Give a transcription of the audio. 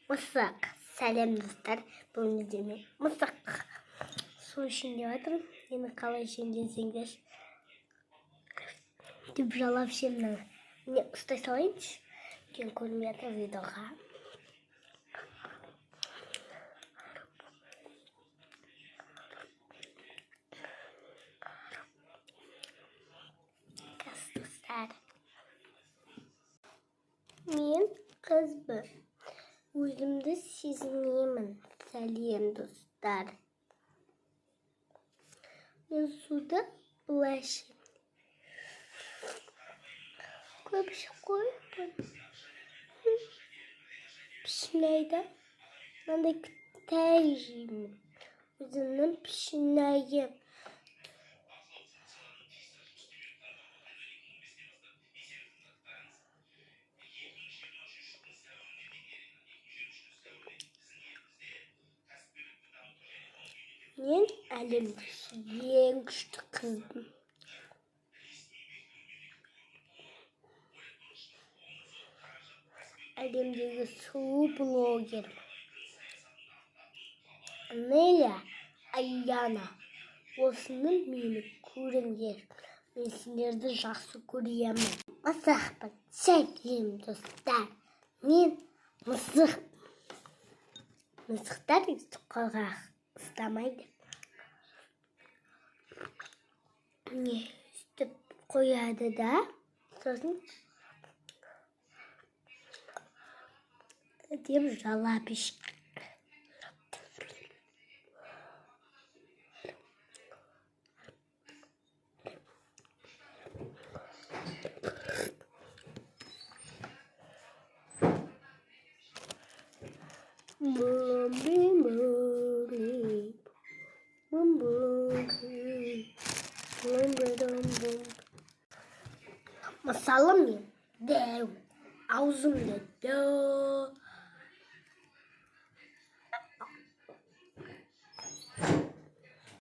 Мысық. Сәлем достар. Бүгін деме мысық. Су ішінде жатыр. Мені қалай ішемін десеңдер. Деп жалап ішемін. Міне ұстай салайыншы. Кейін көрмей жатыр видеоға. Достар. Мен қызбын. Өзімді сезінемін. Сәлем достар. Мен суды былай ішемін. Көп ішіп қойыппын. Пішінайды. Мынандай кітай жеймін. Өзімнің пішінайым. Мен әлемдегі ең күшті қызбын. Әлемдегі сұлу блогер. Неля Аяна. Осыны мені көріңдер. Мен сендерді жақсы көремін. Мысықпын. Сәлем достар. Мен мысық. Мысықтар тұққаға ұстамайды. Не үстіп қояды да. Сосын деп жалап ішіп. Мысалы мен дәу, аузымда дәу.